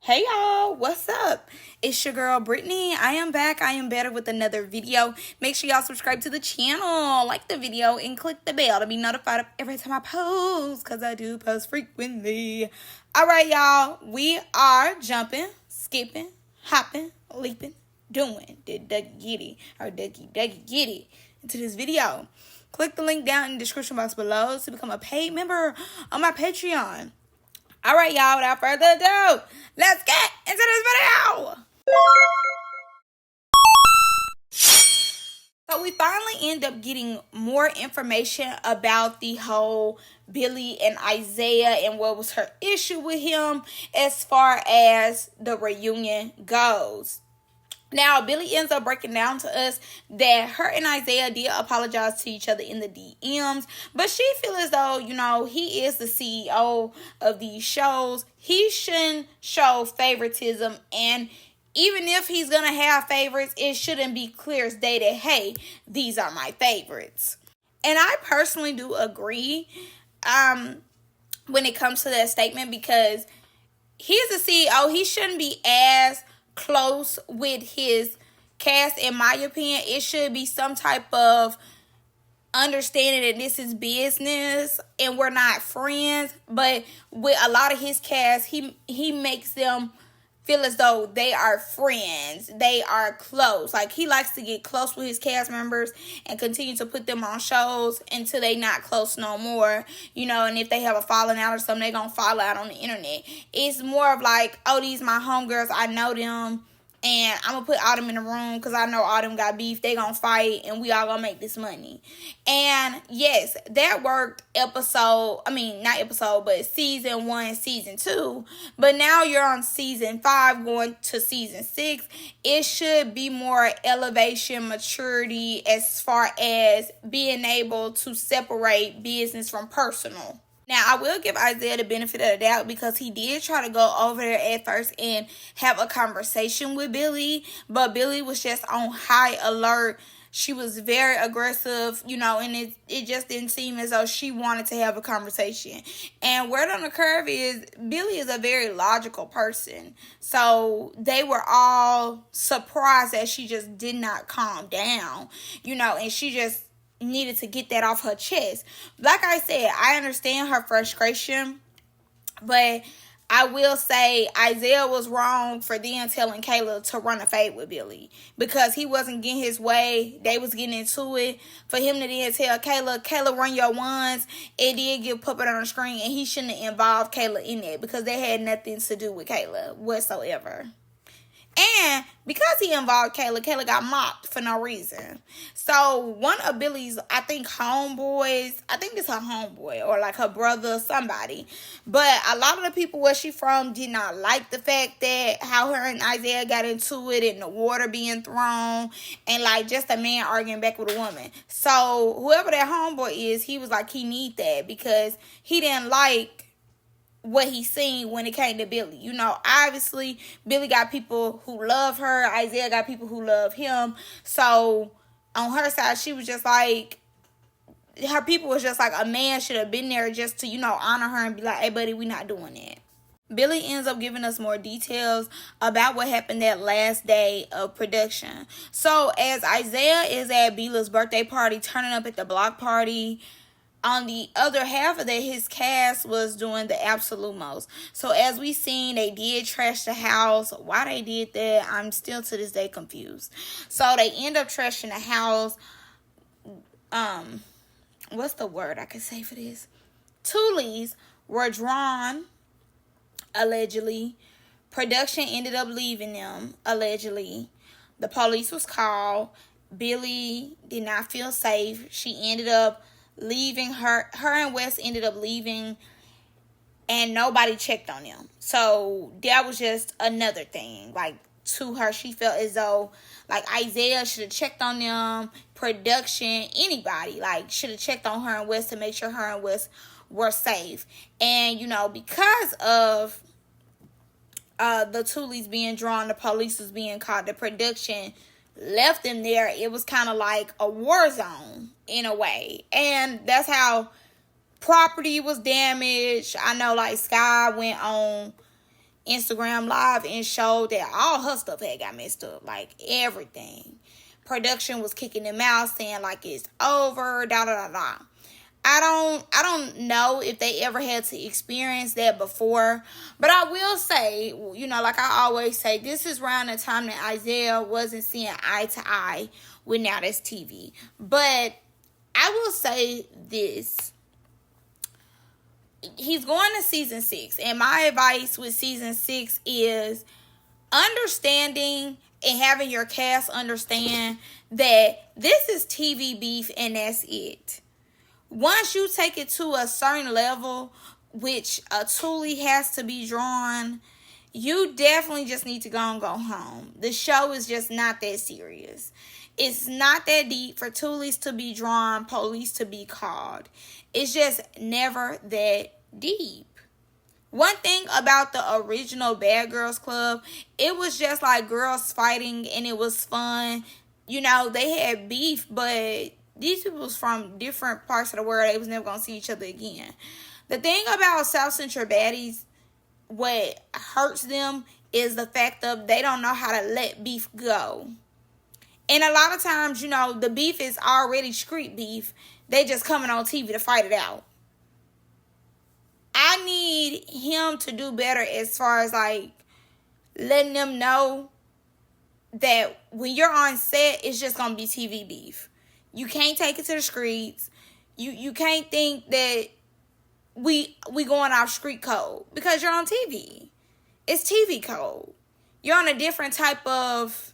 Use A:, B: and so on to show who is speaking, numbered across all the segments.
A: Hey y'all, what's up? It's your girl Brittany. I am back. I am better with another video. Make sure y'all subscribe to the channel, like the video, and click the bell to be notified of every time I post, because I do post frequently. Alright y'all, we are jumping, skipping, hopping, leaping, doing the Dougie Giddy or Dougie Giddy into this video. Click the link down in the description box below to become a paid member on my Patreon. Alright, y'all, without further ado, let's get into this video. So we finally end up getting more information about the whole Billy and Isaiah and what was her issue with him as far as the reunion goes. Now, Billy ends up breaking down to us that her and Isaiah did apologize to each other in the DMs, but she feels as though, he is the CEO of these shows. He shouldn't show favoritism, and even if he's going to have favorites, it shouldn't be clear as day that, hey, these are my favorites. And I personally do agree when it comes to that statement, because he's the CEO. He shouldn't be as close with his cast. In my opinion, it should be some type of understanding that this is business and we're not friends. But with a lot of his cast, he makes them feel as though they are friends, they are close. Like, he likes to get close with his cast members and continue to put them on shows until they not close no more, and if they have a falling out or something, they gonna fall out on the internet. It's more of like, oh, these my homegirls, I know them, and I'm gonna put all them in the room because I know all them got beef. They gonna fight, and we all gonna make this money. And yes, that worked season 1, season 2. But now you're on season 5, going to season 6. It should be more elevation, maturity, as far as being able to separate business from personal. Now, I will give Isaiah the benefit of the doubt because he did try to go over there at first and have a conversation with Billy, but Billy was just on high alert. She was very aggressive, and it just didn't seem as though she wanted to have a conversation. And word on the curve is Billy is a very logical person. So they were all surprised that she just did not calm down, and she just needed to get that off her chest. Like I said, I understand her frustration, but I will say Isaiah was wrong for then telling Kayla to run a fade with Billy, because he wasn't getting his way. They was getting into it. For him to then tell Kayla run your ones, it did get puppet on the screen, and he shouldn't have involved Kayla in it because they had nothing to do with Kayla whatsoever. And because he involved Kayla got mocked for no reason. So one of Billy's, I think it's her homeboy or like her brother or somebody. But a lot of the people where she from did not like the fact that how her and Isaiah got into it and the water being thrown and like just a man arguing back with a woman. So whoever that homeboy is, he was like, he need that because he didn't like what he seen when it came to Billy. Obviously Billy got people who love her. Isaiah got people who love him. So on her side, she was just like, her people was just like, a man should have been there just to, honor her and be like, hey buddy, we not doing that. Billy ends up giving us more details about what happened that last day of production. So as Isaiah is at Beela's birthday party, turning up at the block party, on the other half of that, his cast was doing the absolute most. So as we seen, they did trash the house. Why they did that, I'm still to this day confused. So they end up trashing the house. What's the word I could say for this? Toolies were drawn, allegedly. Production ended up leaving them, allegedly. The police was called. Billy did not feel safe. She ended up leaving. Her and Wes ended up leaving, and nobody checked on them. So that was just another thing. Like, to her, she felt as though like Isaiah should have checked on them, production, anybody, like should have checked on her and Wes to make sure her and Wes were safe. And because of the Toolies being drawn, the police was being called, the production left them there. It was kind of like a war zone in a way, and that's how property was damaged. I know like Sky went on Instagram Live and showed that all her stuff had got messed up. Like, everything. Production was kicking them out, saying, like, it's over, da-da-da-da. I don't know if they ever had to experience that before. But I will say, like I always say, this is around the time that Isaiah wasn't seeing eye to eye with Now That's TV. But I will say this. He's going to season 6. And my advice with season 6 is understanding and having your cast understand that this is TV beef and that's it. Once you take it to a certain level, which a Thule has to be drawn, you definitely just need to go home. The show is just not that serious. It's not that deep for Thules to be drawn, police to be called. It's just never that deep. One thing about the original Bad Girls Club, it was just like girls fighting and it was fun. They had beef, but these people was from different parts of the world. They was never going to see each other again. The thing about South Central baddies, what hurts them is the fact of they don't know how to let beef go. And a lot of times, the beef is already street beef. They just coming on TV to fight it out. I need him to do better as far as, like, letting them know that when you're on set, it's just going to be TV beef. You can't take it to the streets. You can't think that we going off street code because you're on TV. It's TV code. You're on a different type of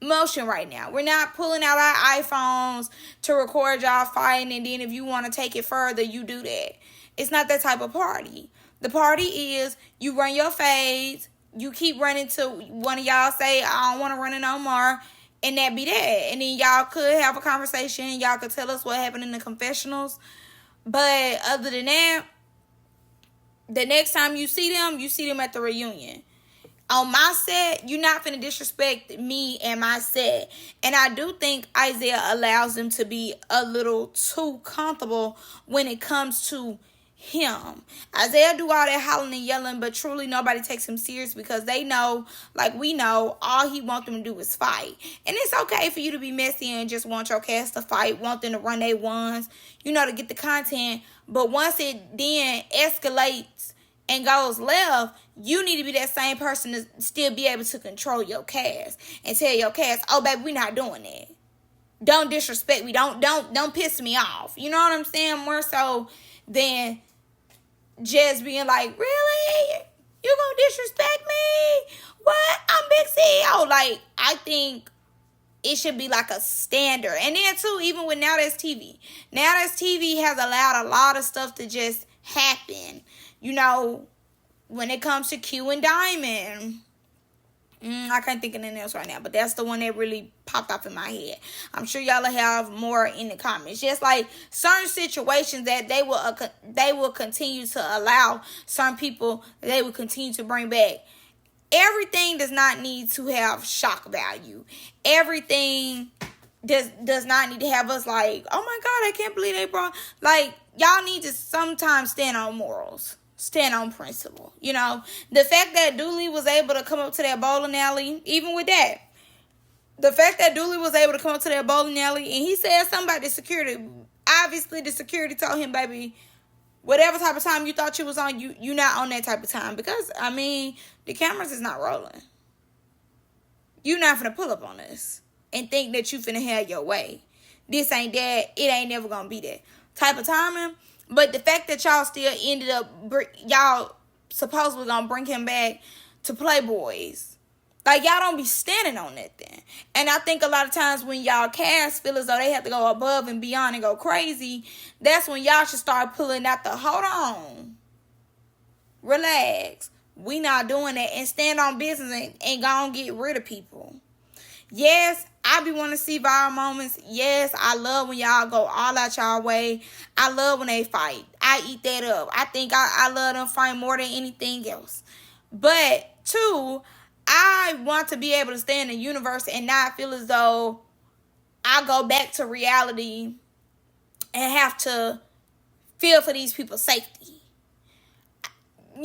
A: motion right now. We're not pulling out our iPhones to record y'all fighting, and then if you want to take it further, you do that. It's not that type of party. The party is you run your fades. You keep running till one of y'all say, I don't want to run it no more. And that be that. And then y'all could have a conversation. Y'all could tell us what happened in the confessionals. But other than that, the next time you see them at the reunion. On my set, you're not finna disrespect me and my set. And I do think Isaiah allows them to be a little too comfortable when it comes to him. Isaiah do all that hollering and yelling, but truly nobody takes him serious because they know, like we know, all he wants them to do is fight. And it's okay for you to be messy and just want your cast to fight, want them to run their ones, to get the content. But once it then escalates and goes left, you need to be that same person to still be able to control your cast and tell your cast, oh baby, we're not doing that. Don't disrespect me. Don't piss me off. You know what I'm saying? More so than just being like, really? You gonna disrespect me? What? I'm big CEO. Like, I think it should be like a standard. And then too, even with Now That's TV. Now That's TV has allowed a lot of stuff to just happen. When it comes to Q and Diamond. I can't think of anything else right now, but that's the one that really popped off in my head. I'm sure y'all will have more in the comments. Just like certain situations that they will continue to allow certain people, they will continue to bring back. Everything does not need to have shock value. Everything does not need to have us like, oh my God, I can't believe they brought. Like, y'all need to sometimes stand on morals. Stand on principle. The fact that Dooley was able to come up to that bowling alley, even with that, the fact that Dooley was able to come up to that bowling alley and he said something about the security, obviously the security told him, baby, whatever type of time you thought you was on, you not on that type of time. Because, the cameras is not rolling. You not finna pull up on us and think that you finna have your way. This ain't that. It ain't never gonna be that type of timing. But the fact that y'all still ended up, y'all supposedly gonna bring him back to Playboys. Like, y'all don't be standing on that then. And I think a lot of times when y'all cast feel as though they have to go above and beyond and go crazy, that's when y'all should start pulling out the, hold on, relax. We not doing that, and stand on business and go and get rid of people. Yes, I be wanting to see viral moments. Yes, I love when y'all go all out y'all way. I love when they fight. I eat that up. I think I love them fight more than anything else. But, two, I want to be able to stay in the universe and not feel as though I go back to reality and have to feel for these people's safety. I'm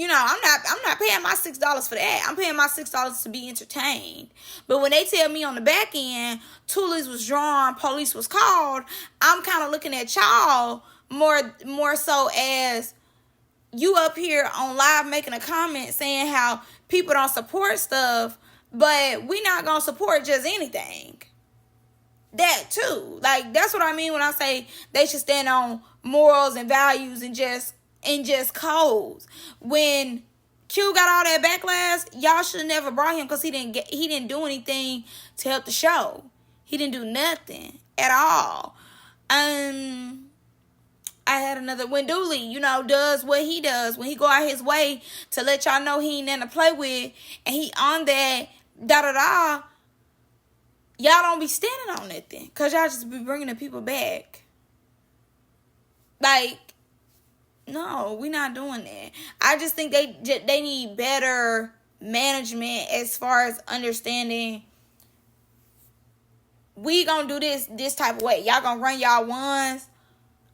A: not paying my $6 for that. I'm paying my $6 to be entertained. But when they tell me on the back end, Tulies was drawn, police was called, I'm kind of looking at y'all more so as you up here on live making a comment saying how people don't support stuff, but we not gonna support just anything. That too. Like, that's what I mean when I say they should stand on morals and values and just codes. When Q got all that backlash, y'all should have never brought him because he didn't do anything to help the show. He didn't do nothing at all. I had another, when Dooley, does what he does, when he go out his way to let y'all know he ain't nothing to play with, and he on that da-da-da, y'all don't be standing on nothing, because y'all just be bringing the people back. Like, no, we not doing that. I just think they need better management as far as understanding we gonna do this type of way. Y'all gonna run y'all ones,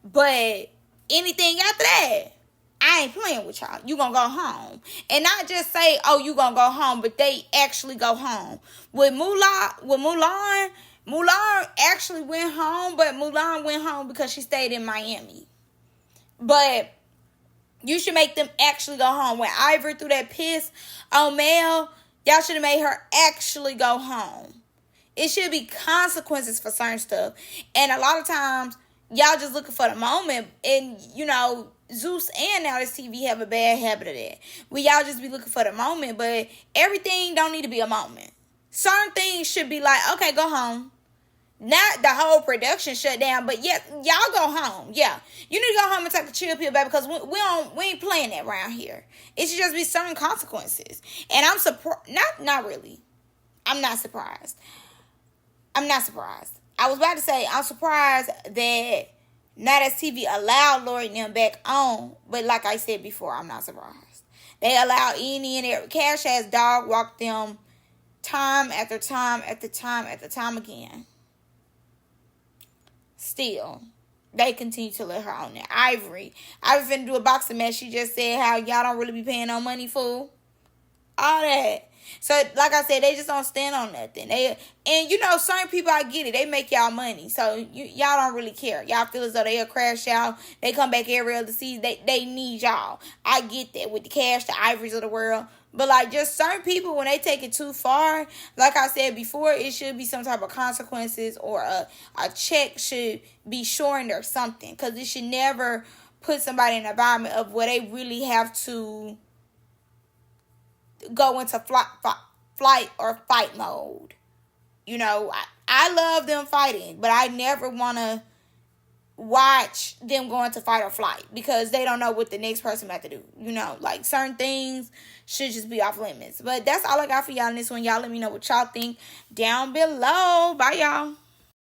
A: but anything after that, I ain't playing with y'all. You gonna go home. And not just say, oh, you gonna go home, but they actually go home. With Mulan actually went home, but Mulan went home because she stayed in Miami. But you should make them actually go home. When Ivory threw that piss on Mel, y'all should have made her actually go home. It should be consequences for certain stuff. And a lot of times, y'all just looking for the moment. And, Zeus and Now This TV have a bad habit of that. Y'all just be looking for the moment, but everything don't need to be a moment. Certain things should be like, okay, go home. Not the whole production shut down, but yeah, y'all go home. Yeah, you need to go home and take a chill pill, baby, because we ain't playing that around here. It should just be certain consequences. And I'm surprised. Not really. I'm not surprised. I was about to say I'm surprised that Now That's TV allowed Lori and them back on, but like I said before, I'm not surprised. They allowed Eni and Eric Cash as dog walk them time after time after time after time again. Still, they continue to let her on there. Ivory finna do a boxing match. She just said how y'all don't really be paying no money, fool. All that. So, like I said, they just don't stand on nothing. Certain people, I get it. They make y'all money. So, y'all don't really care. Y'all feel as though they'll crash y'all. They come back every other season. They need y'all. I get that with the Cash, the Ivories of the world. But, just certain people, when they take it too far, like I said before, it should be some type of consequences or a check should be shortened or something. Because it should never put somebody in an environment of where they really have to go into flight or fight mode. I love them fighting, but I never want to watch them go into fight or flight because they don't know what the next person about to do. Certain things should just be off limits. But that's all I got for y'all in this one. Y'all let me know what y'all think down below. Bye, y'all.